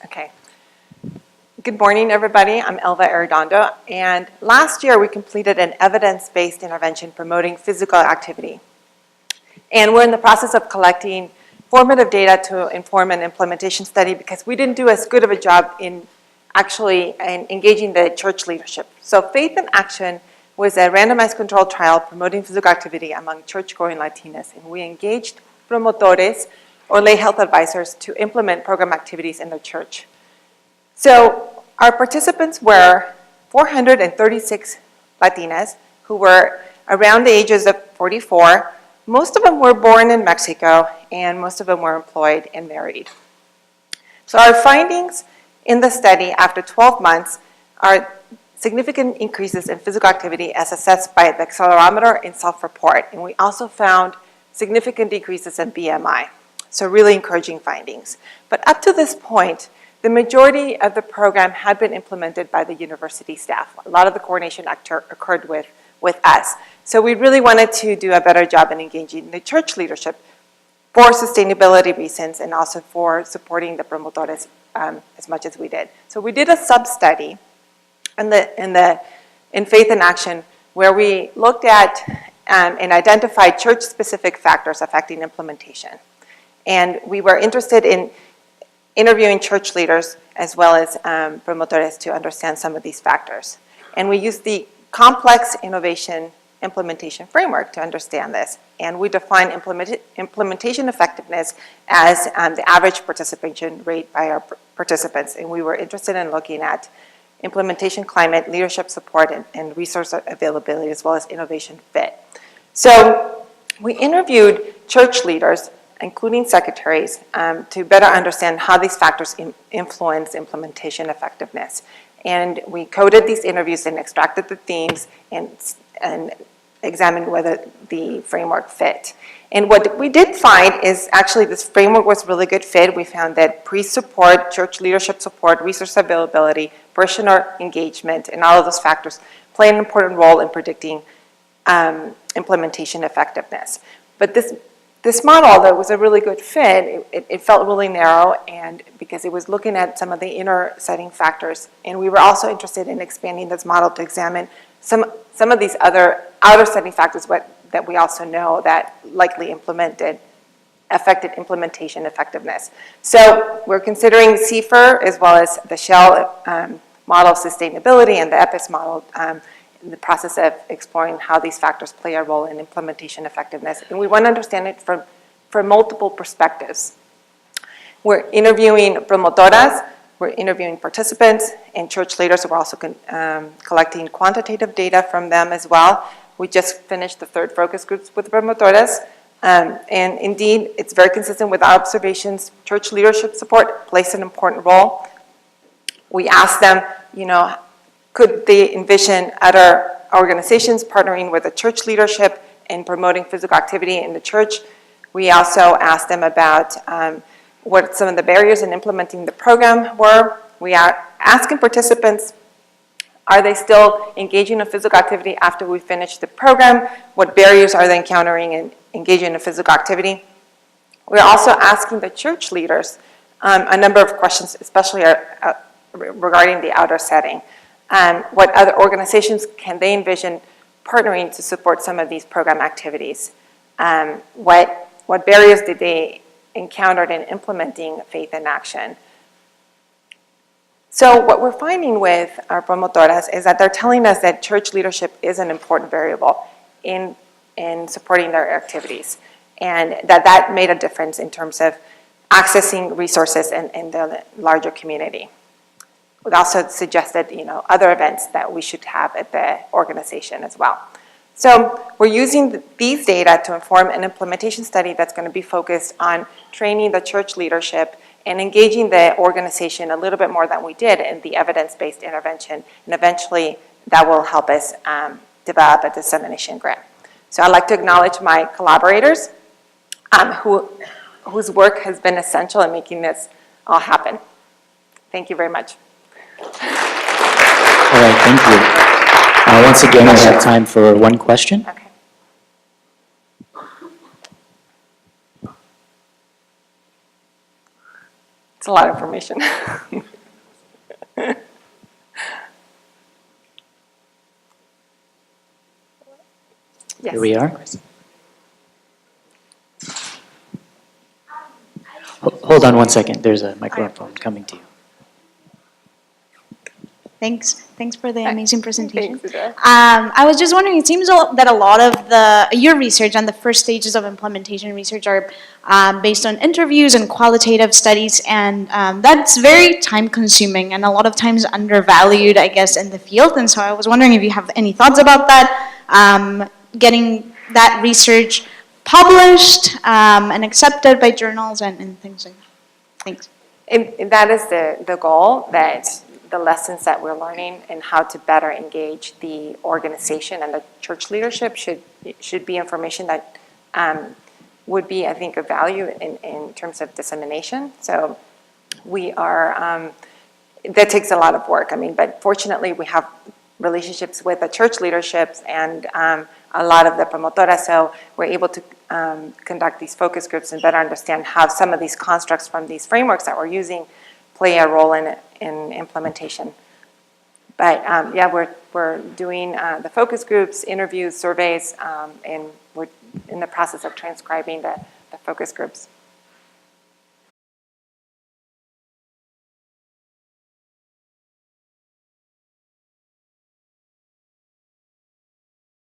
Okay. Good morning, everybody. I'm Elva Arredondo, and last year we completed an evidence-based intervention promoting physical activity. And we're in the process of collecting formative data to inform an implementation study because we didn't do as good of a job in actually engaging the church leadership. So Faith in Action was a randomized controlled trial promoting physical activity among church-going Latinas, and we engaged promotores or lay health advisors to implement program activities in their church. So our participants were 436 Latinas who were around the ages of 44. Most of them were born in Mexico, and most of them were employed and married. So our findings in the study after 12 months are significant increases in physical activity as assessed by the accelerometer and self-report. And we also found significant decreases in BMI. So really encouraging findings. But up to this point, the majority of the program had been implemented by the university staff. A lot of the coordination occurred with us. So we really wanted to do a better job in engaging the church leadership for sustainability reasons and also for supporting the promotores as much as we did. So we did a sub-study in Faith in Action where we looked at and identified church-specific factors affecting implementation. And we were interested in interviewing church leaders as well as promotores to understand some of these factors. And we used the complex innovation implementation framework to understand this. And we define implementation effectiveness as the average participation rate by our participants. And we were interested in looking at implementation climate, leadership support, and resource availability, as well as innovation fit. So we interviewed church leaders, including secretaries, to better understand how these factors influence implementation effectiveness. And we coded these interviews and extracted the themes and examined whether the framework fit. And what we did find is actually this framework was a really good fit. We found that pre-support, church leadership support, resource availability, parishioner engagement, and all of those factors play an important role in predicting implementation effectiveness. But this model, although it was a really good fit, it felt really narrow, and because it was looking at some of the inner setting factors. And we were also interested in expanding this model to examine some of these other outer setting factors that we also know that likely affected implementation effectiveness. So we're considering CFIR as well as the Shell model of sustainability and the EPIS model in the process of exploring how these factors play a role in implementation effectiveness. And we want to understand it from multiple perspectives. We're interviewing promotoras, we're interviewing participants, and church leaders. We're also collecting quantitative data from them as well. We just finished the third focus groups with promotoras. And indeed, it's very consistent with our observations. Church leadership support plays an important role. We asked them, could they envision other organizations partnering with the church leadership and promoting physical activity in the church? We also asked them about what some of the barriers in implementing the program were. We are asking participants, are they still engaging in physical activity after we finish the program? What barriers are they encountering in engaging in physical activity? We're also asking the church leaders a number of questions, especially regarding the outer setting. What other organizations can they envision partnering to support some of these program activities? What barriers did they encounter in implementing Faith in Action? So what we're finding with our promotoras is that they're telling us that church leadership is an important variable in supporting their activities, and that made a difference in terms of accessing resources in the larger community. We also suggested, other events that we should have at the organization as well. So we're using these data to inform an implementation study that's going to be focused on training the church leadership and engaging the organization a little bit more than we did in the evidence-based intervention. And eventually, that will help us develop a dissemination grant. So I'd like to acknowledge my collaborators whose work has been essential in making this all happen. Thank you very much. All right, thank you. Once again, I have time for one question. Okay. It's a lot of information. Yes. Here we are. Hold on one second. There's a microphone coming to you. Thanks for the amazing presentation. Thanks, Ida. I was just wondering, it seems that a lot of your research and the first stages of implementation research are based on interviews and qualitative studies, and that's very time consuming and a lot of times undervalued, I guess, in the field. And so I was wondering if you have any thoughts about that, getting that research published and accepted by journals and things like that. Thanks. And that is the goal, that the lessons that we're learning and how to better engage the organization and the church leadership should be information that would be, I think, of value in terms of dissemination. So we are, that takes a lot of work. I mean, but fortunately we have relationships with the church leaderships and a lot of the promotoras, so we're able to conduct these focus groups and better understand how some of these constructs from these frameworks that we're using play a role in implementation. But yeah, we're doing the focus groups, interviews, surveys, and we're in the process of transcribing the focus groups.